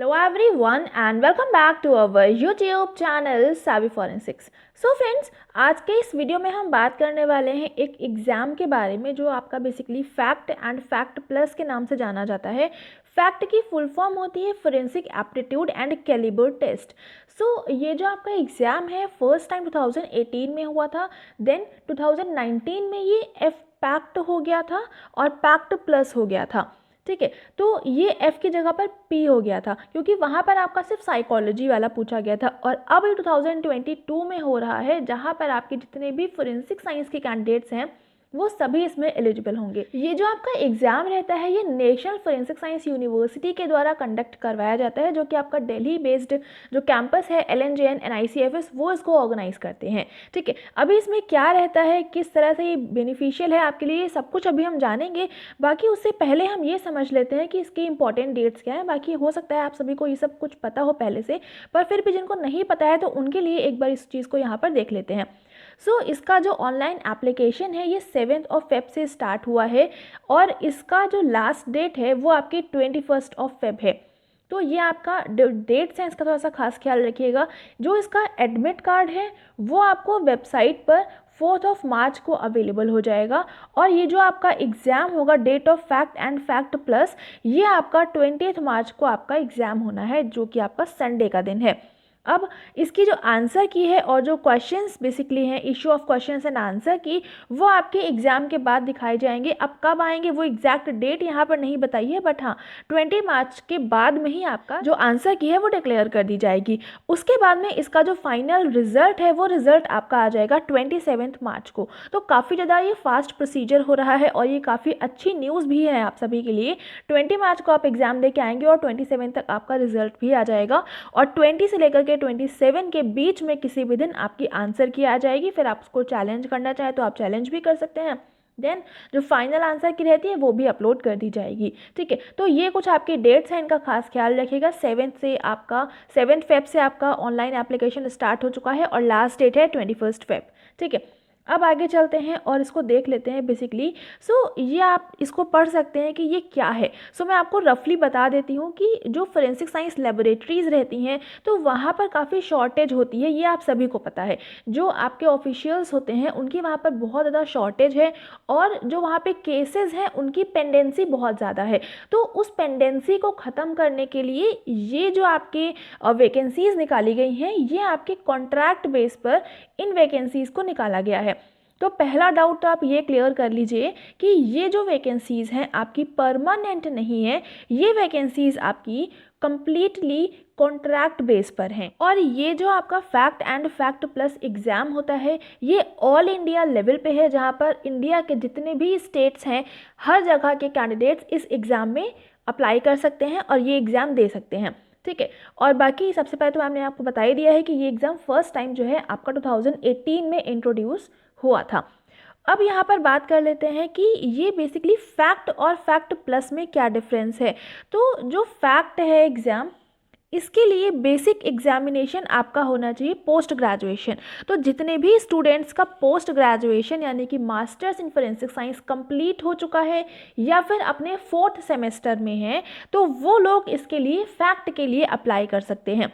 Hello everyone and welcome back to our YouTube channel Savvy Forensics। So friends, आज के इस video में हम बात करने वाले हैं एक एग्ज़ाम के बारे में जो आपका basically fact and fact plus के नाम से जाना जाता है। फैक्ट की फुल फॉर्म होती है forensic aptitude and calibre test. So ये जो आपका एग्ज़ाम है फर्स्ट टाइम 2018 में हुआ था, देन 2019 में ये पैक्ट हो गया था और पैक्ट प्लस हो गया था। ठीक है, तो ये F की जगह पर P हो गया था क्योंकि वहाँ पर आपका सिर्फ साइकोलॉजी वाला पूछा गया था। और अब ये 2022 में हो रहा है जहाँ पर आपके जितने भी फोरेंसिक साइंस के कैंडिडेट्स हैं वो सभी इसमें एलिजिबल होंगे। ये जो आपका एग्ज़ाम रहता है ये नेशनल फोरेंसिक साइंस यूनिवर्सिटी के द्वारा कंडक्ट करवाया जाता है, जो कि आपका दिल्ली बेस्ड जो कैंपस है LNJN NICFS वो इसको ऑर्गेनाइज करते हैं। ठीक है, अभी इसमें क्या रहता है, किस तरह से ये बेनिफिशियल है आपके लिए, सब कुछ अभी हम जानेंगे। बाकी उससे पहले हम ये समझ लेते हैं कि इसके इंपॉर्टेंट डेट्स क्या हैं। बाकी हो सकता है आप सभी को ये सब कुछ पता हो पहले से, पर फिर भी जिनको नहीं पता है तो उनके लिए एक बार इस चीज़ को यहाँ पर देख लेते हैं। सो इसका जो ऑनलाइन एप्लीकेशन है ये 7 फेब से स्टार्ट हुआ है और इसका जो लास्ट डेट है वो आपकी 21 फेब है। तो ये आपका डेट्स हैं, इसका थोड़ा सा खास ख्याल रखिएगा। जो इसका एडमिट कार्ड है वो आपको वेबसाइट पर 4 मार्च को अवेलेबल हो जाएगा। और ये जो आपका एग्ज़ाम होगा date of fact and fact plus, ये आपका 20 मार्च को आपका एग्ज़ाम होना है, जो कि आपका संडे का दिन है। अब इसकी जो आंसर की है और जो क्वेश्चंस बेसिकली हैं, issue of questions and answer की, वो आपके एग्ज़ाम के बाद दिखाए जाएंगे। अब कब आएंगे वो एग्जैक्ट डेट यहाँ पर नहीं बताई है, बट हाँ 20 मार्च के बाद में ही आपका जो आंसर की है वो डिक्लेयर कर दी जाएगी। उसके बाद में इसका जो फाइनल रिजल्ट है वो रिजल्ट आपका आ जाएगा 27 मार्च को। तो काफ़ी ज़्यादा ये फास्ट प्रोसीजर हो रहा है और ये काफ़ी अच्छी न्यूज़ भी है आप सभी के लिए। 20 मार्च को आप एग्ज़ाम दे के आएंगे और 27 तक आपका रिजल्ट भी आ जाएगा और 20 से लेकर के 27 के बीच में किसी भी दिन आपकी आंसर की आ जाएगी। फिर आप उसको चैलेंज करना चाहे तो आप चैलेंज भी कर सकते हैं। देन जो फाइनल आंसर की रहती है वो भी अपलोड कर दी जाएगी। ठीक है, तो ये कुछ आपकी डेट्स हैं, इनका खास ख्याल रखिएगा। 7 फेब से आपका ऑनलाइन एप्लीकेशन स्टार्ट हो चुका है और लास्ट डेट है 21 फेब। ठीक है, अब आगे चलते हैं और इसको देख लेते हैं बेसिकली। सो ये आप इसको पढ़ सकते हैं कि ये क्या है। सो मैं आपको रफली बता देती हूँ कि जो फोरेंसिक साइंस लेबोरेटरीज़ रहती हैं तो वहाँ पर काफ़ी शॉर्टेज होती है, ये आप सभी को पता है। जो आपके ऑफिशियल्स होते हैं उनकी वहाँ पर बहुत ज़्यादा शॉर्टेज है और जो वहाँ पे केसेस हैं उनकी पेंडेंसी बहुत ज़्यादा है। तो उस पेंडेंसी को ख़त्म करने के लिए ये जो आपके वैकेंसीज़ निकाली गई हैं ये आपके कॉन्ट्रैक्ट बेस पर इन वैकेंसीज़ को निकाला गया है। तो पहला डाउट तो आप ये क्लियर कर लीजिए कि ये जो वैकेंसीज़ हैं आपकी परमानेंट नहीं है, ये वैकेंसीज़ आपकी कंप्लीटली कॉन्ट्रैक्ट बेस पर हैं। और ये जो आपका fact and fact plus exam होता है ये ऑल इंडिया लेवल पे है, जहाँ पर इंडिया के जितने भी स्टेट्स हैं हर जगह के कैंडिडेट्स इस एग्ज़ाम में अप्लाई कर सकते हैं और ये एग्ज़ाम दे सकते हैं। ठीक है, और बाकी सबसे पहले तो मैंने आपको बता ही दिया है कि ये एग्ज़ाम फर्स्ट टाइम जो है आपका 2018 में इंट्रोड्यूस हुआ था। अब यहाँ पर बात कर लेते हैं कि ये बेसिकली फैक्ट और फैक्ट प्लस में क्या डिफरेंस है। तो जो फैक्ट है एग्ज़ाम, इसके लिए बेसिक एग्जामिनेशन आपका होना चाहिए पोस्ट ग्रेजुएशन। तो जितने भी स्टूडेंट्स का पोस्ट ग्रेजुएशन यानी कि masters in forensic science complete हो चुका है या फिर अपने 4th सेमेस्टर में हैं तो वो लोग इसके लिए फैक्ट के लिए अप्लाई कर सकते हैं।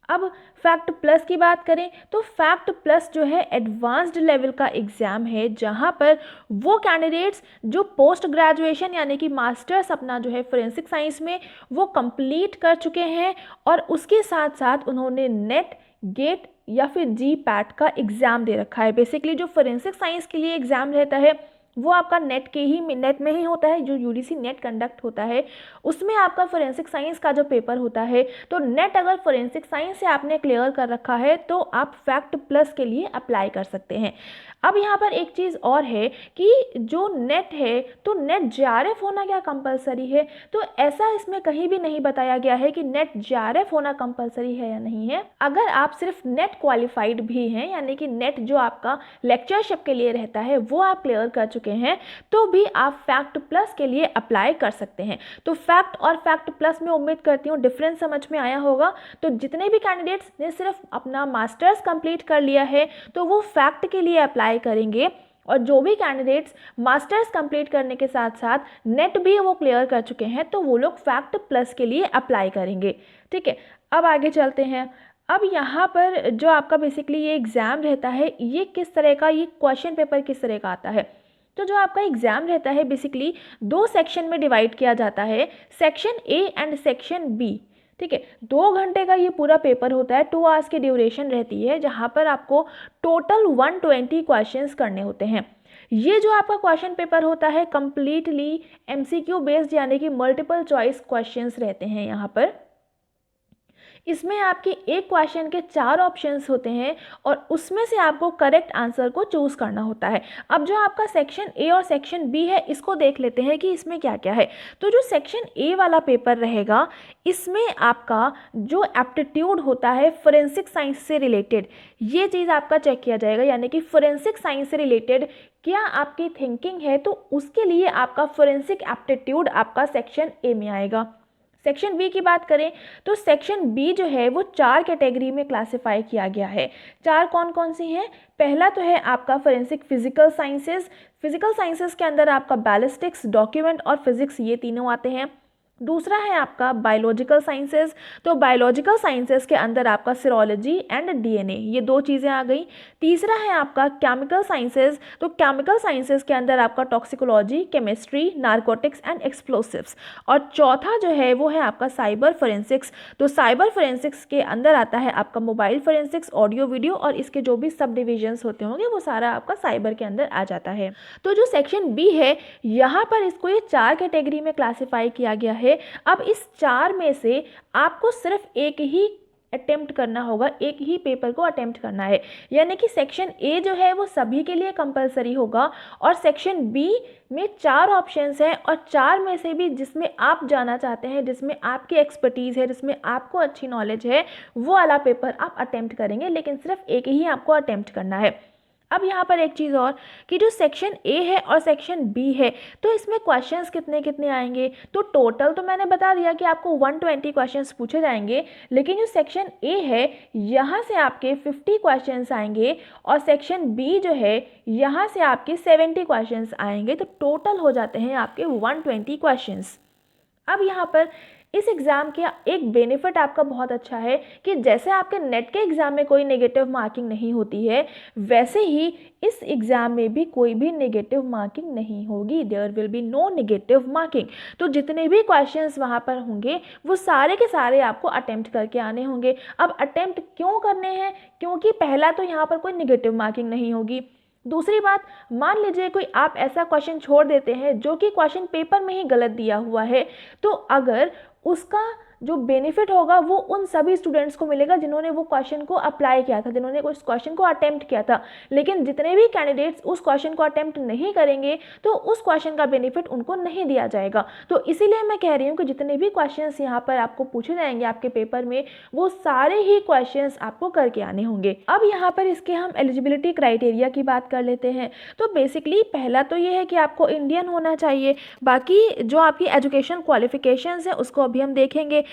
अब फैक्ट प्लस की बात करें तो फैक्ट प्लस जो है एडवांस्ड लेवल का एग्ज़ाम है, जहां पर वो कैंडिडेट्स जो पोस्ट ग्रेजुएशन यानी कि मास्टर्स अपना जो है फोरेंसिक साइंस में वो कंप्लीट कर चुके हैं और उसके साथ साथ उन्होंने नेट, गेट या फिर GPAT का एग्ज़ाम दे रखा है। बेसिकली जो फोरेंसिक साइंस के लिए एग्ज़ाम रहता है वो आपका नेट में ही होता है। जो UGC नेट कंडक्ट होता है उसमें आपका फोरेंसिक साइंस का जो पेपर होता है, तो नेट अगर फोरेंसिक साइंस से आपने क्लियर कर रखा है तो आप फैक्ट प्लस के लिए अप्लाई कर सकते हैं। अब यहाँ पर एक चीज़ और है कि जो नेट है तो नेट JRF होना क्या कंपलसरी है, तो ऐसा इसमें कहीं भी नहीं बताया गया है कि नेट JRF होना कंपलसरी है या नहीं है। अगर आप सिर्फ नेट क्वालिफाइड भी हैं यानी कि नेट जो आपका लेक्चरशिप के लिए रहता है वो आप क्लियर कर चुके हैं तो भी आप फैक्ट प्लस के लिए अप्लाई कर सकते हैं। तो फैक्ट और फैक्ट प्लस में उम्मीद करती हूँ डिफरेंस समझ में आया होगा। तो जितने भी कैंडिडेट्स ने सिर्फ अपना मास्टर्स कंप्लीट कर लिया है तो वो फैक्ट के लिए अप्लाई करेंगे और जो भी कैंडिडेट्स मास्टर्स कंप्लीट करने के साथ साथ नेट भी वो क्लियर कर चुके हैं तो वो लोग फैक्ट प्लस के लिए अप्लाई करेंगे। ठीक है, अब आगे चलते हैं। अब यहाँ पर जो आपका बेसिकली ये एग्ज़ाम रहता है, ये किस तरह का, ये क्वेश्चन पेपर किस तरह का आता है। तो जो आपका एग्ज़ाम रहता है बेसिकली 2 सेक्शन में डिवाइड किया जाता है, section A and section B. ठीक है, 2 घंटे का ये पूरा पेपर होता है, 2 आवर्स की ड्यूरेशन रहती है, जहाँ पर आपको टोटल 120 क्वेश्चंस करने होते हैं। ये जो आपका क्वेश्चन पेपर होता है कंप्लीटली एमसीक्यू बेस्ड, यानी कि मल्टीपल चॉइस क्वेश्चंस रहते हैं यहाँ पर। इसमें आपके एक क्वेश्चन के 4 ऑप्शंस होते हैं और उसमें से आपको करेक्ट आंसर को चूज़ करना होता है। अब जो आपका सेक्शन ए और सेक्शन बी है, इसको देख लेते हैं कि इसमें क्या क्या है। तो जो सेक्शन ए वाला पेपर रहेगा, इसमें आपका जो एप्टीट्यूड होता है फोरेंसिक साइंस से रिलेटेड, ये चीज़ आपका चेक किया जाएगा, यानी कि फोरेंसिक साइंस से रिलेटेड क्या आपकी थिंकिंग है, तो उसके लिए आपका फोरेंसिक एप्टीट्यूड आपका सेक्शन ए में आएगा। सेक्शन बी की बात करें तो सेक्शन बी जो है वो 4 कैटेगरी में क्लासिफाई किया गया है। 4 कौन कौन सी हैं? पहला तो है आपका forensic physical sciences. Physical sciences के अंदर आपका बैलिस्टिक्स, डॉक्यूमेंट और फिजिक्स, ये तीनों आते हैं। दूसरा है आपका बायोलॉजिकल साइंसेस। तो बायोलॉजिकल साइंसेस के अंदर आपका सीरोलॉजी एंड डीएनए, ये 2 चीज़ें आ गई। तीसरा है आपका केमिकल साइंसेस। तो केमिकल साइंसेस के अंदर आपका toxicology, chemistry, narcotics and explosives. और चौथा जो है वो है आपका साइबर फोरेंसिक्स। तो साइबर फोरेंसिक्स के अंदर आता है आपका मोबाइल फोरेंसिक्स, ऑडियो वीडियो और इसके जो भी सब डिविजन्स होते होंगे वो सारा आपका साइबर के अंदर आ जाता है। तो जो सेक्शन बी है, यहाँ पर इसको ये 4 कैटेगरी में क्लासीफाई किया गया है। अब इस 4 में से आपको सिर्फ एक ही अटेम्प्ट करना होगा, एक ही पेपर को अटेम्प्ट करना है, यानी कि सेक्शन ए जो है वो सभी के लिए कंपलसरी होगा और सेक्शन बी में 4 ऑप्शंस हैं और 4 में से भी जिसमें आप जाना चाहते हैं, जिसमें आपकी एक्सपर्टीज़ है, जिसमें आपको अच्छी नॉलेज है, वो वाला पेपर आप अटेम्प्ट करेंगे, लेकिन सिर्फ एक ही आपको अटेम्प्ट करना है। अब यहाँ पर एक चीज़ और कि जो सेक्शन ए है और सेक्शन बी है, तो इसमें क्वेश्चंस कितने कितने आएंगे। तो टोटल तो मैंने बता दिया कि आपको 120 क्वेश्चंस पूछे जाएंगे, लेकिन जो सेक्शन ए है यहाँ से आपके 50 क्वेश्चंस आएंगे और सेक्शन बी जो है यहाँ से आपके 70 क्वेश्चंस आएंगे। तो टोटल हो जाते हैं आपके 120 क्वेश्चंस। अब यहाँ पर इस एग्ज़ाम के एक बेनिफिट आपका बहुत अच्छा है कि जैसे आपके नेट के एग्ज़ाम में कोई नेगेटिव मार्किंग नहीं होती है, वैसे ही इस एग्ज़ाम में भी कोई भी नेगेटिव मार्किंग नहीं होगी। There will be no negative marking. तो जितने भी क्वेश्चंस वहाँ पर होंगे वो सारे के सारे आपको अटेम्प्ट करके आने होंगे। अब अटेम्प्ट क्यों करने हैं? क्योंकि पहला तो यहाँ पर कोई नेगेटिव मार्किंग नहीं होगी। दूसरी बात, मान लीजिए कोई आप ऐसा क्वेश्चन छोड़ देते हैं जो कि क्वेश्चन पेपर में ही गलत दिया हुआ है, तो अगर उसका जो बेनिफिट होगा वो उन सभी स्टूडेंट्स को मिलेगा जिन्होंने वो क्वेश्चन को अप्लाई किया था, जिन्होंने उस क्वेश्चन को अटेम्प्ट किया था। लेकिन जितने भी कैंडिडेट्स उस क्वेश्चन को अटेम्प्ट नहीं करेंगे तो उस क्वेश्चन का बेनिफिट उनको नहीं दिया जाएगा। तो इसीलिए मैं कह रही हूँ कि जितने भी क्वेश्चंस यहाँ पर आपको पूछे जाएंगे आपके पेपर में, वो सारे ही क्वेश्चंस आपको करके आने होंगे। अब यहाँ पर इसके हम एलिजिबिलिटी क्राइटेरिया की बात कर लेते हैं। तो बेसिकली पहला तो ये है कि आपको इंडियन होना चाहिए। बाकी जो आपकी एजुकेशन क्वालिफिकेशंस हैं उसको अभी हम देखेंगे।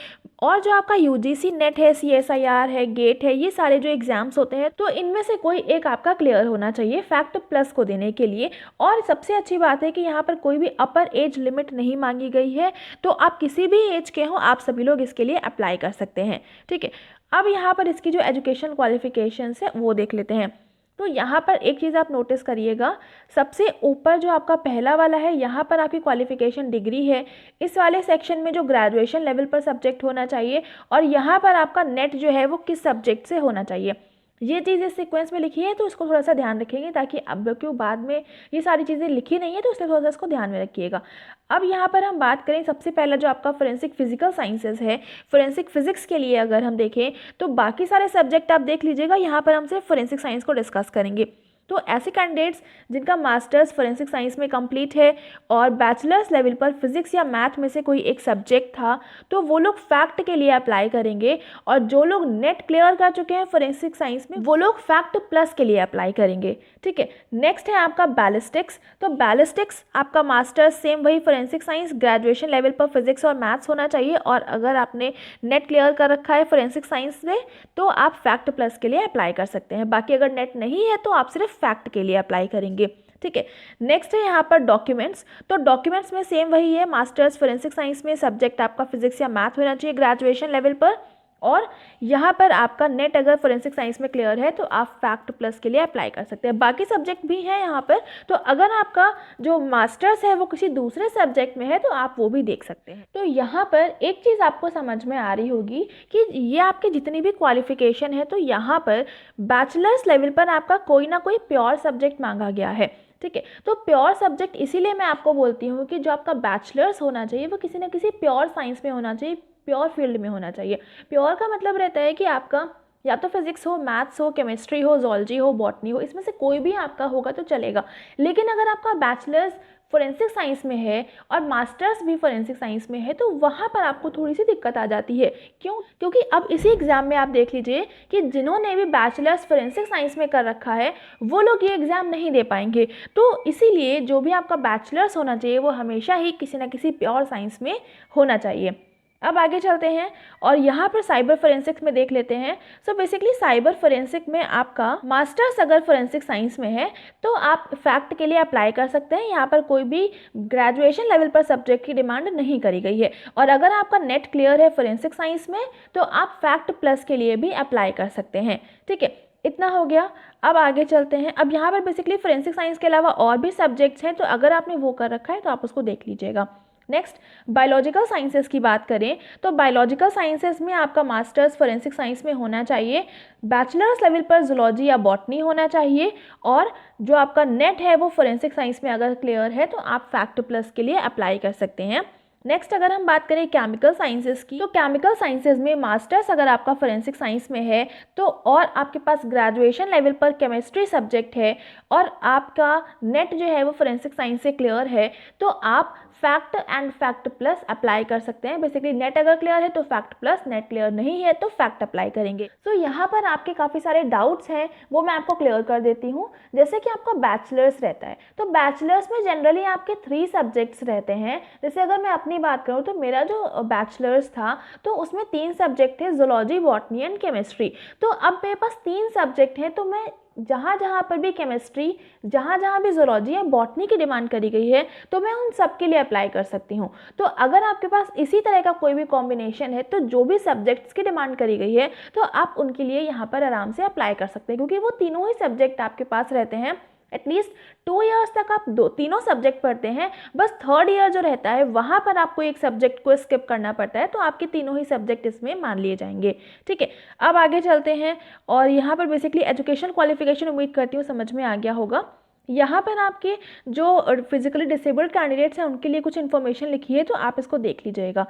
और जो आपका यूजीसी नेट है, सीएसआईआर है, गेट है, ये सारे जो एग्जाम्स होते हैं, तो इनमें से कोई एक आपका क्लियर होना चाहिए फैक्ट प्लस को देने के लिए। और सबसे अच्छी बात है कि यहाँ पर कोई भी अपर एज लिमिट नहीं मांगी गई है, तो आप किसी भी एज के हो, आप सभी लोग इसके लिए अप्लाई कर सकते हैं। ठीक है, अब यहाँ पर इसकी जो एजुकेशन क्वालिफिकेशंस है वो देख लेते हैं। तो यहाँ पर एक चीज़ आप नोटिस करिएगा, सबसे ऊपर जो आपका पहला वाला है यहाँ पर आपकी क्वालिफिकेशन डिग्री है। इस वाले सेक्शन में जो ग्रेजुएशन लेवल पर सब्जेक्ट होना चाहिए और यहाँ पर आपका नेट जो है वो किस सब्जेक्ट से होना चाहिए। ये चीज़ इस सीक्वेंस में लिखी है तो इसको थोड़ा सा ध्यान रखेंगे, ताकि अब क्यों बाद में ये सारी चीज़ें लिखी नहीं है तो इसलिए थोड़ा सा इसको ध्यान में रखिएगा। अब यहाँ पर हम बात करें, सबसे पहला जो आपका फोरेंसिक फिजिकल साइंसेज है, फोरेंसिक फिजिक्स के लिए अगर हम देखें तो बाकी सारे सब्जेक्ट आप देख लीजिएगा, यहाँ पर हम सिर्फ फोरेंसिक साइंस को डिस्कस करेंगे। तो ऐसे कैंडिडेट्स जिनका मास्टर्स फोरेंसिक साइंस में कंप्लीट है और बैचलर्स लेवल पर फिजिक्स या मैथ में से कोई एक सब्जेक्ट था, तो वो लोग फैक्ट के लिए अप्लाई करेंगे। और जो लोग नेट क्लियर कर चुके हैं फोरेंसिक साइंस में, वो लोग फैक्ट प्लस के लिए अप्लाई करेंगे। ठीक है, नेक्स्ट है आपका बैलिस्टिक्स। तो बैलिस्टिक्स आपका मास्टर्स सेम वही फोरेंसिक साइंस, ग्रेजुएशन लेवल पर फिजिक्स और मैथ्स होना चाहिए। और अगर आपने नेट क्लियर कर रखा है फोरेंसिक साइंस में तो आप फैक्ट प्लस के लिए अप्लाई कर सकते हैं। बाकी अगर नेट नहीं है तो आप सिर्फ फैक्ट के लिए अप्लाई करेंगे। ठीक है। नेक्स्ट है यहाँ पर डॉक्यूमेंट्स। तो डॉक्यूमेंट्स में सेम वही है, मास्टर्स फोरेंसिक साइंस में सब्जेक्ट आपका फिजिक्स या मैथ होना चाहिए ग्रेजुएशन लेवल पर, और यहाँ पर आपका नेट अगर फोरेंसिक साइंस में क्लियर है तो आप फैक्ट प्लस के लिए अप्लाई कर सकते हैं। बाकी सब्जेक्ट भी हैं यहाँ पर, तो अगर आपका जो मास्टर्स है वो किसी दूसरे सब्जेक्ट में है तो आप वो भी देख सकते हैं। तो यहाँ पर एक चीज़ आपको समझ में आ रही होगी कि ये आपकी जितनी भी क्वालिफिकेशन है, तो यहाँ पर बैचलर्स लेवल पर आपका कोई ना कोई प्योर सब्जेक्ट मांगा गया है, ठीक है। तो प्योर सब्जेक्ट इसीलिए मैं आपको बोलती हूँ कि जो आपका बैचलर्स होना चाहिए वो किसी न किसी प्योर साइंस में होना चाहिए, प्योर फील्ड में होना चाहिए। प्योर का मतलब रहता है कि आपका या तो फिजिक्स हो, मैथ्स हो, केमिस्ट्री हो, जोलॉजी हो, बॉटनी हो, इसमें से कोई भी आपका होगा तो चलेगा। लेकिन अगर आपका बैचलर्स फोरेंसिक साइंस में है और मास्टर्स भी फोरेंसिक साइंस में है तो वहाँ पर आपको थोड़ी सी दिक्कत आ जाती है। क्यों? क्योंकि अब इसी एग्ज़ाम में आप देख लीजिए कि जिन्होंने भी बैचलर्स फोरेंसिक साइंस में कर रखा है वो लोग ये एग्ज़ाम नहीं दे पाएंगे। तो इसीलिए जो भी आपका बैचलर्स होना चाहिए वो हमेशा ही किसी न किसी प्योर साइंस में होना चाहिए। अब आगे चलते हैं और यहाँ पर साइबर फोरेंसिक्स में देख लेते हैं। सो बेसिकली साइबर फोरेंसिक में आपका मास्टर्स अगर फोरेंसिक साइंस में है तो आप फैक्ट के लिए अप्लाई कर सकते हैं। यहाँ पर कोई भी ग्रेजुएशन लेवल पर सब्जेक्ट की डिमांड नहीं करी गई है। और अगर आपका नेट क्लियर है फोरेंसिक साइंस में तो आप फैक्ट प्लस के लिए भी अप्लाई कर सकते हैं, ठीक है। इतना हो गया। अब आगे चलते हैं। अब यहाँ पर बेसिकली फोरेंसिक साइंस के अलावा और भी सब्जेक्ट्स हैं, तो अगर आपने वो कर रखा है तो आप उसको देख लीजिएगा। नेक्स्ट बायोलॉजिकल साइंसेस की बात करें तो बायोलॉजिकल साइंसेस में आपका मास्टर्स फोरेंसिक साइंस में होना चाहिए, बैचलर्स लेवल पर जूलॉजी या बॉटनी होना चाहिए, और जो आपका नेट है वो फोरेंसिक साइंस में अगर क्लियर है तो आप फैक्ट प्लस के लिए अप्लाई कर सकते हैं। नेक्स्ट अगर हम बात करें केमिकल साइंसेस की, तो केमिकल साइंसेस में मास्टर्स अगर आपका फोरेंसिक साइंस में है तो और आपके पास ग्रेजुएशन लेवल पर केमिस्ट्री सब्जेक्ट है और आपका नेट जो है वो फोरेंसिक साइंस से क्लियर है तो आप fact and fact plus apply कर सकते हैं। बेसिकली नेट अगर क्लियर है तो फैक्ट प्लस, नेट क्लियर नहीं है तो फैक्ट अप्लाई करेंगे। तो यहाँ पर आपके काफ़ी सारे डाउट्स हैं वो मैं आपको क्लियर कर देती हूँ। जैसे कि आपका बैचलर्स रहता है तो बैचलर्स में जनरली आपके 3 सब्जेक्ट्स रहते हैं। जैसे अगर मैं अपनी बात करूँ तो मेरा जो बैचलर्स था तो उसमें 3 सब्जेक्ट थे, जूलॉजी, बॉटनी एंड केमिस्ट्री। तो अब मेरे पास 3 सब्जेक्ट हैं तो मैं जहाँ पर भी केमिस्ट्री, जहाँ भी जूलॉजी या बॉटनी की डिमांड करी गई है तो मैं उन सब के लिए अप्लाई कर सकती हूँ। तो अगर आपके पास इसी तरह का कोई भी कॉम्बिनेशन है तो जो भी सब्जेक्ट्स की डिमांड करी गई है तो आप उनके लिए यहाँ पर आराम से अप्लाई कर सकते हैं, क्योंकि वो तीनों ही सब्जेक्ट आपके पास रहते हैं। एटलीस्ट 2 ईयर्स तक आप तीनों सब्जेक्ट पढ़ते हैं, बस 3rd ईयर जो रहता है वहाँ पर आपको एक सब्जेक्ट को स्किप करना पड़ता है, तो आपके तीनों ही सब्जेक्ट इसमें मान लिए जाएंगे, ठीक है। अब आगे चलते हैं और यहाँ पर बेसिकली एजुकेशन क्वालिफिकेशन उम्मीद करती हूँ समझ में आ गया होगा। यहाँ पर आपके जो फिजिकली डिसेबल्ड कैंडिडेट्स हैं उनके लिए कुछ इन्फॉर्मेशन लिखी है तो आप इसको देख लीजिएगा।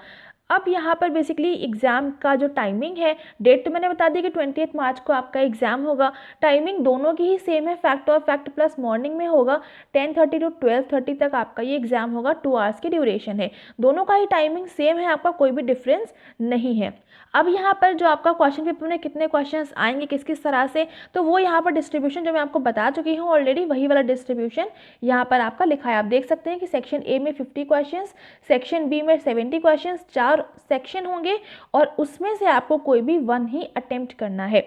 अब यहाँ पर बेसिकली एग्ज़ाम का जो टाइमिंग है, डेट तो मैंने बता दी कि 28 मार्च को आपका एग्ज़ाम होगा। टाइमिंग दोनों की ही सेम है, फैक्ट और फैक्ट प्लस मॉर्निंग में होगा। 10:30 to 12:30 तक आपका ये एग्ज़ाम होगा, 2 आवर्स की ड्यूरेशन है। दोनों का ही टाइमिंग सेम है, आपका कोई भी डिफरेंस नहीं है। अब यहाँ पर जो आपका क्वेश्चन पेपर में कितने क्वेश्चंस आएंगे किस किस तरह से, तो वो यहाँ पर डिस्ट्रीब्यूशन जो मैं आपको बता चुकी हूँ ऑलरेडी, वही वाला डिस्ट्रीब्यूशन यहाँ पर आपका लिखा है। आप देख सकते हैं कि सेक्शन ए में 50 क्वेश्चंस, सेक्शन बी में 70 क्वेश्चंस, 4 सेक्शन होंगे और उसमें से आपको कोई भी 1 ही अटेम्प्ट करना है।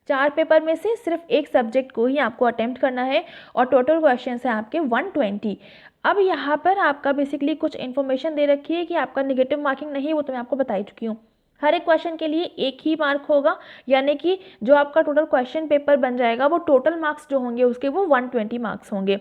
4 पेपर में से सिर्फ एक सब्जेक्ट को ही आपको अटेम्प्ट करना है और टोटल क्वेश्चन हैं आपके 120। अब यहाँ पर आपका बेसिकली कुछ इन्फॉर्मेशन दे रखी है कि आपका नेगेटिव मार्किंग नहीं, वो तो मैं आपको बता ही चुकी हूँ। हर एक क्वेश्चन के लिए 1 ही मार्क होगा, यानी कि जो आपका टोटल क्वेश्चन पेपर बन जाएगा वो टोटल मार्क्स जो होंगे उसके वो 120 मार्क्स होंगे।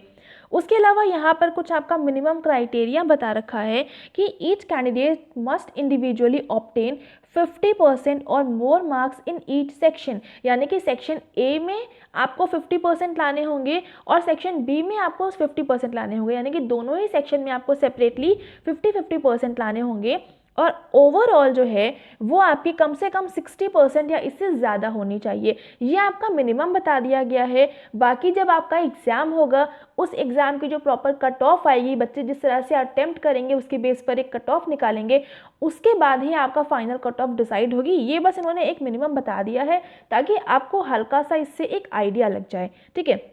उसके अलावा यहाँ पर कुछ आपका मिनिमम क्राइटेरिया बता रखा है कि each candidate must individually obtain 50% और more marks in each section, यानी कि सेक्शन ए में आपको 50% लाने होंगे और सेक्शन बी में आपको 50% लाने होंगे, यानी कि दोनों ही सेक्शन में आपको सेपरेटली 50-50% लाने होंगे। और ओवरऑल जो है वो आपकी कम से कम 60% या इससे ज़्यादा होनी चाहिए, ये आपका मिनिमम बता दिया गया है। बाकी जब आपका एग्ज़ाम होगा उस एग्ज़ाम की जो प्रॉपर कट ऑफ आएगी, बच्चे जिस तरह से अटेम्प्ट करेंगे उसके बेस पर एक कट ऑफ निकालेंगे, उसके बाद ही आपका फाइनल कट ऑफ डिसाइड होगी। ये बस इन्होंने एक मिनिमम बता दिया है ताकि आपको हल्का सा इससे एक आइडिया लग जाए, ठीक है।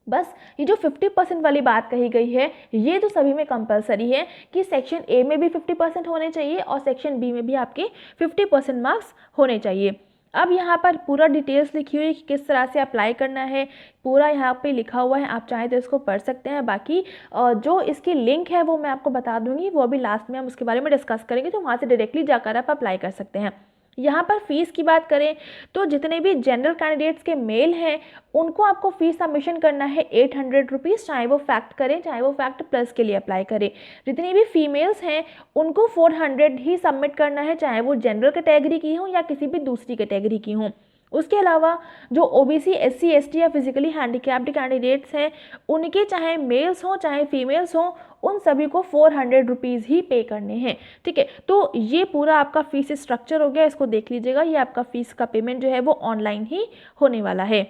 बस ये जो 50% वाली बात कही गई है ये तो सभी में कंपलसरी है कि सेक्शन ए में भी 50% होने चाहिए और सेक्शन बी में भी आपके 50% मार्क्स होने चाहिए। अब यहाँ पर पूरा डिटेल्स लिखी हुई है कि किस तरह से अप्लाई करना है, पूरा यहाँ पे लिखा हुआ है, आप चाहें तो इसको पढ़ सकते हैं। बाकी जो इसकी लिंक है वो मैं आपको बता दूंगी, वो अभी लास्ट में हम उसके बारे में डिस्कस करेंगे, तो वहाँ से डायरेक्टली जाकर आप अप्लाई कर सकते हैं। यहाँ पर फीस की बात करें तो जितने भी जनरल कैंडिडेट्स के मेल हैं उनको आपको फीस सबमिशन करना है 800 रुपीज़, चाहे वो फैक्ट करें चाहे वो फैक्ट प्लस के लिए अप्लाई करें। जितनी भी फीमेल्स हैं उनको 400 ही सबमिट करना है, चाहे वो जनरल कैटेगरी की हों या किसी भी दूसरी कैटेगरी की हों। उसके अलावा जो ओबीसी, एससी, एसटी या फिजिकली हैंडीकैप्ड कैंडिडेट्स हैं उनके चाहे मेल्स हों चाहे फीमेल्स हों उन सभी को 400 रुपीज़ ही पे करने हैं। ठीक है, तो ये पूरा आपका फीस स्ट्रक्चर हो गया, इसको देख लीजिएगा। ये आपका फीस का पेमेंट जो है वो ऑनलाइन ही होने वाला है।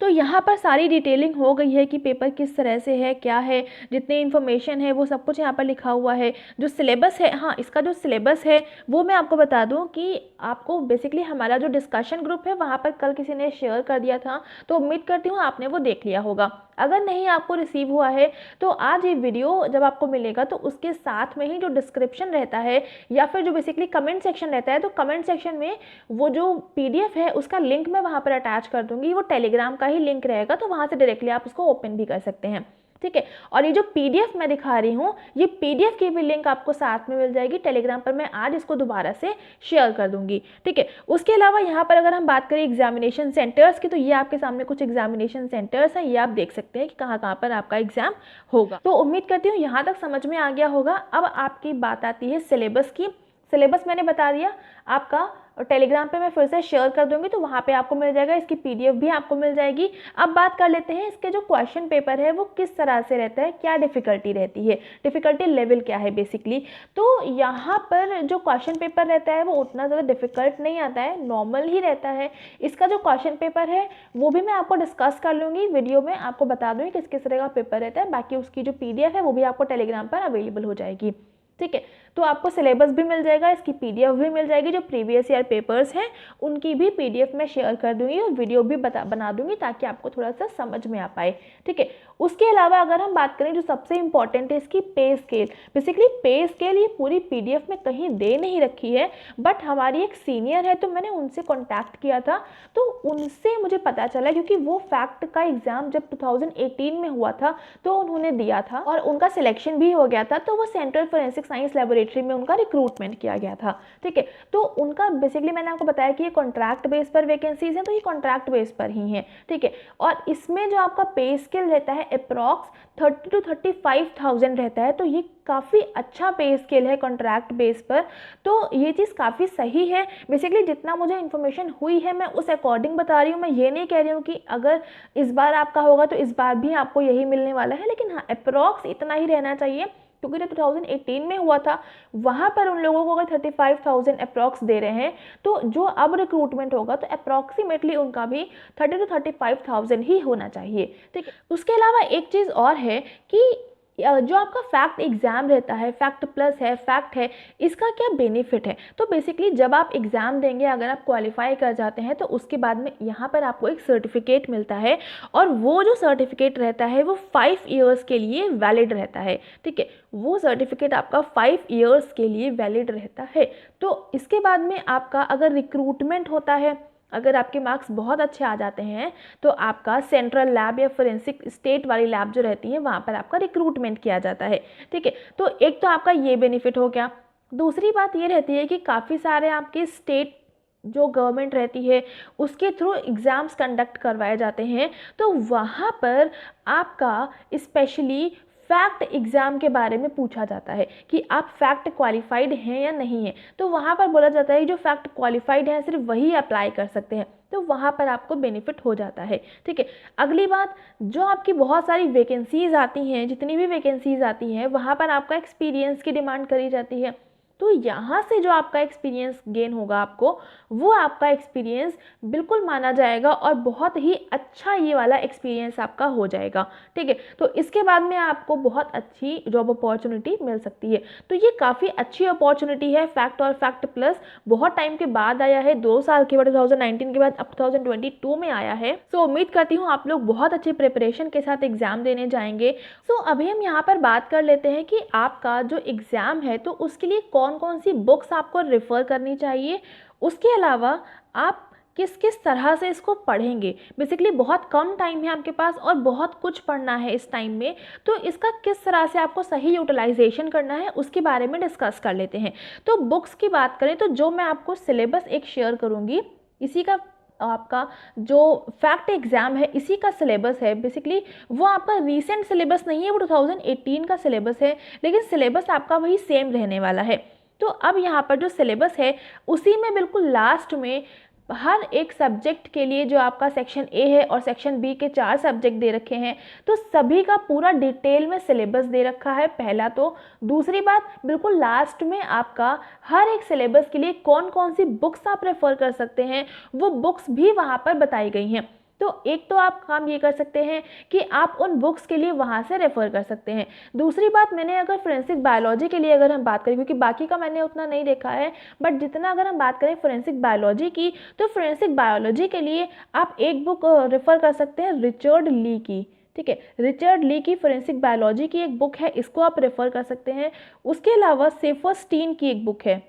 तो यहाँ पर सारी डिटेलिंग हो गई है कि पेपर किस तरह से है, क्या है, जितनी इन्फॉर्मेशन है वो सब कुछ यहाँ पर लिखा हुआ है। जो सिलेबस है, हाँ इसका जो सिलेबस है वो मैं आपको बता दूँ कि आपको बेसिकली हमारा जो डिस्कशन ग्रुप है वहाँ पर कल किसी ने शेयर कर दिया था, तो उम्मीद करती हूँ आपने वो देख लिया होगा। अगर नहीं आपको रिसीव हुआ है तो आज ये वीडियो जब आपको मिलेगा तो उसके साथ में ही जो डिस्क्रिप्शन रहता है या फिर जो बेसिकली कमेंट सेक्शन रहता है, तो कमेंट सेक्शन में वो जो पीडीएफ है उसका लिंक मैं वहाँ पर अटैच कर दूंगी। वो टेलीग्राम का ही लिंक रहेगा, तो वहाँ से डायरेक्टली आप उसको ओपन भी कर सकते हैं। ठीक है, और ये जो पीडीएफ मैं दिखा रही हूँ ये पीडीएफ की भी लिंक आपको साथ में मिल जाएगी टेलीग्राम पर। मैं आज इसको दोबारा से शेयर कर दूंगी। ठीक है, उसके अलावा यहाँ पर अगर हम बात करें एग्जामिनेशन सेंटर्स की, तो ये आपके सामने कुछ एग्जामिनेशन सेंटर्स हैं, ये आप देख सकते हैं कि कहाँ कहाँ पर आपका एग्जाम होगा। तो उम्मीद करती हूँ यहाँ तक समझ में आ गया होगा। अब आपकी बात आती है सिलेबस की। सिलेबस मैंने बता दिया आपका, और टेलीग्राम पे मैं फिर से शेयर कर दूंगी, तो वहाँ पे आपको मिल जाएगा, इसकी पीडीएफ भी आपको मिल जाएगी। अब बात कर लेते हैं इसके जो क्वेश्चन पेपर है वो किस तरह से रहता है, क्या डिफ़िकल्टी रहती है, डिफ़िकल्टी लेवल क्या है बेसिकली। तो यहाँ पर जो क्वेश्चन पेपर रहता है वो उतना ज़्यादा डिफ़िकल्ट नहीं आता है, नॉर्मल ही रहता है। इसका जो क्वेश्चन पेपर है वो भी मैं आपको डिस्कस कर लूँगी वीडियो में, आपको बता दूँगी किस किस तरह का पेपर रहता है। बाकी उसकी जो पीडीएफ है वो भी आपको टेलीग्राम पर अवेलेबल हो जाएगी। ठीक है, तो आपको सिलेबस भी मिल जाएगा, इसकी पीडीएफ भी मिल जाएगी। जो प्रीवियस ईयर पेपर्स हैं उनकी भी पीडीएफ मैं शेयर कर दूंगी और वीडियो भी बना दूंगी ताकि आपको थोड़ा सा समझ में आ पाए। ठीक है, उसके अलावा अगर हम बात करें जो सबसे इंपॉर्टेंट है इसकी पे स्केल। बेसिकली पे स्केल ये पूरी पीडीएफ में कहीं दे नहीं रखी है, बट हमारी एक सीनियर है तो मैंने उनसे कॉन्टैक्ट किया था, तो उनसे मुझे पता चला, क्योंकि वो फैक्ट का एग्ज़ाम जब 2018 में हुआ था तो उन्होंने दिया था और उनका सिलेक्शन भी हो गया था, तो वो सेंट्रल फोरेंसिक साइंस लेबोरेटरी में उनका रिक्रूटमेंट किया गया था। ठीक है, तो उनका बेसिकली मैंने आपको बताया कि ये कॉन्ट्रैक्ट बेस पर वैकेंसीज हैं, तो ये कॉन्ट्रैक्ट बेस पर ही हैं। ठीक है, और इसमें जो आपका पे स्केल रहता है अप्रॉक्स 30 to 35,000 रहता है, तो ये काफ़ी अच्छा पे स्केल है कॉन्ट्रैक्ट बेस पर। तो ये चीज़ काफ़ी सही है। बेसिकली जितना मुझे इन्फॉर्मेशन हुई है मैं उस अकॉर्डिंग बता रही हूँ। मैं ये नहीं कह रही हूँ कि अगर इस बार आपका होगा तो इस बार भी आपको यही मिलने वाला है, लेकिन हाँ अप्रॉक्स इतना ही रहना चाहिए, क्योंकि जब 2018 में हुआ था वहाँ पर उन लोगों को अगर 35,000 अप्रॉक्स दे रहे हैं, तो जो अब रिक्रूटमेंट होगा तो अप्रॉक्सीमेटली उनका भी 30 to 35,000 ही होना चाहिए। ठीक है, उसके अलावा एक चीज़ और है कि जो आपका फैक्ट एग्ज़ाम रहता है, फैक्ट प्लस है, फैक्ट है, इसका क्या बेनिफिट है। तो बेसिकली जब आप एग्ज़ाम देंगे, अगर आप क्वालिफाई कर जाते हैं तो उसके बाद में यहाँ पर आपको एक सर्टिफिकेट मिलता है, और वो जो सर्टिफिकेट रहता है वो 5 ईयर्स के लिए वैलिड रहता है। ठीक है, वो सर्टिफिकेट आपका 5 ईयर्स के लिए वैलिड रहता है। तो इसके बाद में आपका अगर रिक्रूटमेंट होता है, अगर आपके मार्क्स बहुत अच्छे आ जाते हैं तो आपका सेंट्रल लैब या फोरेंसिक स्टेट वाली लैब जो रहती है वहाँ पर आपका रिक्रूटमेंट किया जाता है। ठीक है, तो एक तो आपका ये बेनिफिट हो गया। दूसरी बात ये रहती है कि काफ़ी सारे आपके स्टेट जो गवर्नमेंट रहती है उसके थ्रू एग्ज़ाम्स कंडक्ट करवाए जाते हैं, तो वहाँ पर आपका स्पेशली फैक्ट एग्ज़ाम के बारे में पूछा जाता है कि आप फैक्ट क्वालिफाइड हैं या नहीं हैं। तो वहाँ पर बोला जाता है जो फैक्ट क्वालिफाइड है सिर्फ वही अप्लाई कर सकते हैं, तो वहाँ पर आपको बेनिफिट हो जाता है। ठीक है, अगली बात, जो आपकी बहुत सारी वैकेंसीज़ आती हैं, जितनी भी वैकेंसीज़ आती हैं वहाँ पर आपका एक्सपीरियंस की डिमांड करी जाती है। तो यहाँ से जो आपका एक्सपीरियंस गेन होगा आपको, वो आपका एक्सपीरियंस बिल्कुल माना जाएगा और बहुत ही अच्छा ये वाला एक्सपीरियंस आपका हो जाएगा। ठीक है, तो इसके बाद में आपको बहुत अच्छी जॉब अपॉर्चुनिटी मिल सकती है। तो ये काफ़ी अच्छी अपॉर्चुनिटी है। फैक्ट और फैक्ट प्लस बहुत टाइम के बाद आया है, 2 साल के बाद, 2019 के बाद अब 2022 में आया है। सो उम्मीद करती हूँ आप लोग बहुत अच्छे प्रिपरेशन के साथ एग्ज़ाम देने जाएंगे। सो अभी हम यहाँ पर बात कर लेते हैं कि आपका जो एग्ज़ाम है तो उसके लिए कौन कौन सी बुक्स आपको रेफ़र करनी चाहिए, उसके अलावा आप किस किस तरह से इसको पढ़ेंगे। बेसिकली बहुत कम टाइम है आपके पास और बहुत कुछ पढ़ना है इस टाइम में, तो इसका किस तरह से आपको सही यूटिलाइजेशन करना है उसके बारे में डिस्कस कर लेते हैं। तो बुक्स की बात करें तो जो मैं आपको सिलेबस एक शेयर करूँगी, इसी का आपका जो फैक्ट एग्ज़ाम है इसी का सिलेबस है। बेसिकली वो आपका रीसेंट सिलेबस नहीं है, वो 2018 का सिलेबस है, लेकिन सिलेबस आपका वही सेम रहने वाला है। तो अब यहाँ पर जो सिलेबस है उसी में बिल्कुल लास्ट में हर एक सब्जेक्ट के लिए जो आपका सेक्शन ए है और सेक्शन बी के 4 सब्जेक्ट दे रखे हैं, तो सभी का पूरा डिटेल में सिलेबस दे रखा है पहला। तो दूसरी बात, बिल्कुल लास्ट में आपका हर एक सिलेबस के लिए कौन कौन सी बुक्स आप रेफ़र कर सकते हैं वो बुक्स भी वहाँ पर बताई गई हैं। तो एक तो आप काम ये कर सकते हैं कि आप उन बुक्स के लिए वहाँ से रेफ़र कर सकते हैं। दूसरी बात, मैंने अगर फोरेंसिक बायोलॉजी के लिए अगर हम बात करें, क्योंकि बाकी का मैंने उतना नहीं देखा है, बट जितना अगर हम बात करें फोरेंसिक बायोलॉजी की, तो फोरेंसिक बायोलॉजी के लिए आप एक बुक रेफ़र कर सकते हैं रिचर्ड ली की। ठीक है, रिचर्ड ली की फोरेंसिक बायोलॉजी की एक बुक है, इसको आप रेफ़र कर सकते हैं। उसके अलावा सेफरस्टीन की एक बुक है,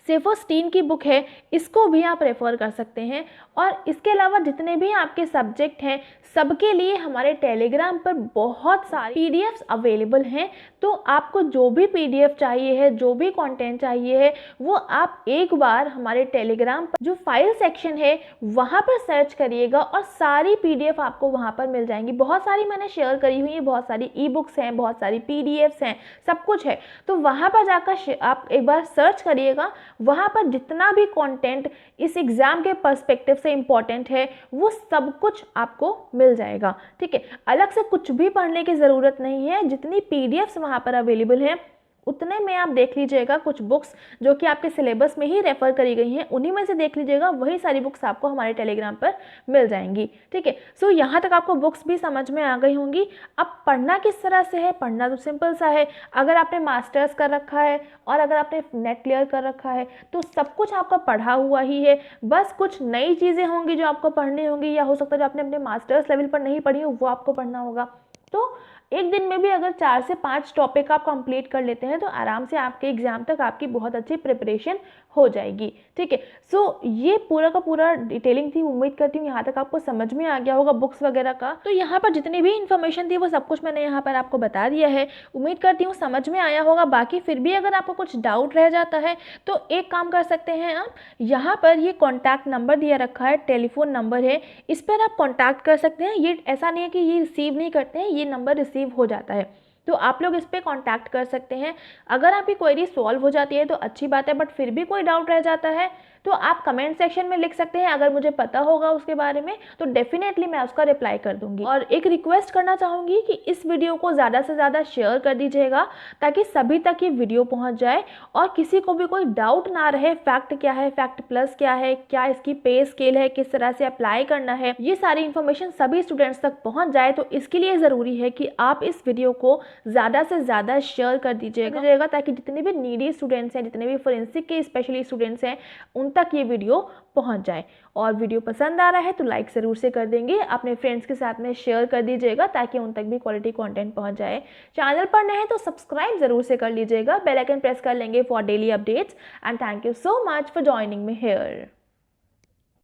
सेफरस्टीन की बुक है, इसको भी आप रेफ़र कर सकते हैं। और इसके अलावा जितने भी आपके सब्जेक्ट हैं सबके लिए हमारे टेलीग्राम पर बहुत सारी पीडीएफ्स अवेलेबल हैं। तो आपको जो भी पीडीएफ चाहिए है, जो भी कंटेंट चाहिए है, वो आप एक बार हमारे टेलीग्राम पर जो फाइल सेक्शन है वहाँ पर सर्च करिएगा और सारी पीडीएफ आपको वहाँ पर मिल जाएंगी। बहुत सारी मैंने शेयर करी हुई है, बहुत सारी ई बुक्स हैं, बहुत सारी पीडीएफ्स हैं, सब कुछ है। तो वहाँ पर जाकर आप एक बार सर्च करिएगा, वहाँ पर जितना भी कंटेंट इस एग्ज़ाम के पर्सपेक्टिव से इम्पॉर्टेंट है वो सब कुछ आपको मिल जाएगा। ठीक है, अलग से कुछ भी पढ़ने की ज़रूरत नहीं है, जितनी पीडीएफ्स वहाँ पर अवेलेबल हैं उतने में आप देख लीजिएगा। कुछ बुक्स जो कि आपके सिलेबस में ही रेफ़र करी गई हैं उन्हीं में से देख लीजिएगा, वही सारी बुक्स आपको हमारे टेलीग्राम पर मिल जाएंगी। ठीक है, सो यहाँ तक आपको बुक्स भी समझ में आ गई होंगी। अब पढ़ना किस तरह से है, पढ़ना तो सिंपल सा है। अगर आपने मास्टर्स कर रखा है और अगर आपने नेट क्लियर कर रखा है तो सब कुछ आपका पढ़ा हुआ ही है, बस कुछ नई चीज़ें होंगी जो आपको पढ़नी होंगी, या हो सकता है जो आपने अपने मास्टर्स लेवल पर नहीं पढ़ी हो वो आपको पढ़ना होगा। तो एक दिन में भी अगर 4 से 5 टॉपिक आप कंप्लीट कर लेते हैं तो आराम से आपके एग्जाम तक आपकी बहुत अच्छी प्रिपरेशन हो जाएगी। ठीक है, सो ये पूरा का पूरा डिटेलिंग थी। उम्मीद करती हूँ यहाँ तक आपको समझ में आ गया होगा बुक्स वगैरह का। तो यहाँ पर जितनी भी इन्फॉर्मेशन थी वो सब कुछ मैंने यहाँ पर आपको बता दिया है। उम्मीद करती हूँ समझ में आया होगा। बाकी फिर भी अगर आपको कुछ डाउट रह जाता है तो एक काम कर सकते हैं आप, यहाँ पर ये कॉन्टैक्ट नंबर दिया रखा है, टेलीफोन नंबर है, इस पर आप कॉन्टैक्ट कर सकते हैं। ये ऐसा नहीं है कि ये रिसीव नहीं करते हैं, ये नंबर रिसीव हो जाता है, तो आप लोग इस पर कांटेक्ट कर सकते हैं। अगर आपकी क्वेरी सॉल्व हो जाती है तो अच्छी बात है, बट फिर भी कोई डाउट रह जाता है तो आप कमेंट सेक्शन में लिख सकते हैं। अगर मुझे पता होगा उसके बारे में तो डेफिनेटली मैं उसका रिप्लाई कर दूंगी। और एक रिक्वेस्ट करना चाहूँगी कि इस वीडियो को ज़्यादा से ज़्यादा शेयर कर दीजिएगा ताकि सभी तक ये वीडियो पहुँच जाए और किसी को भी कोई डाउट ना रहे, फैक्ट क्या है, फैक्ट प्लस क्या है, क्या इसकी पे स्केल है, किस तरह से अप्लाई करना है, ये सारी इन्फॉर्मेशन सभी स्टूडेंट्स तक पहुँच जाए। तो इसके लिए ज़रूरी है कि आप इस वीडियो को ज़्यादा से ज़्यादा शेयर कर दीजिएगा ताकि जितने भी नीडी स्टूडेंट्स हैं, जितने भी फोरेंसिक के स्पेशली स्टूडेंट्स हैं, उन तक ये वीडियो पहुंच जाए। और वीडियो पसंद आ रहा है तो लाइक ज़रूर से कर देंगे, अपने फ्रेंड्स के साथ में शेयर कर दीजिएगा ताकि उन तक भी क्वालिटी कंटेंट पहुंच जाए। चैनल पर नए हैं तो सब्सक्राइब ज़रूर से कर लीजिएगा, बेल आइकन प्रेस कर लेंगे for daily updates. And thank you so much for joining me here.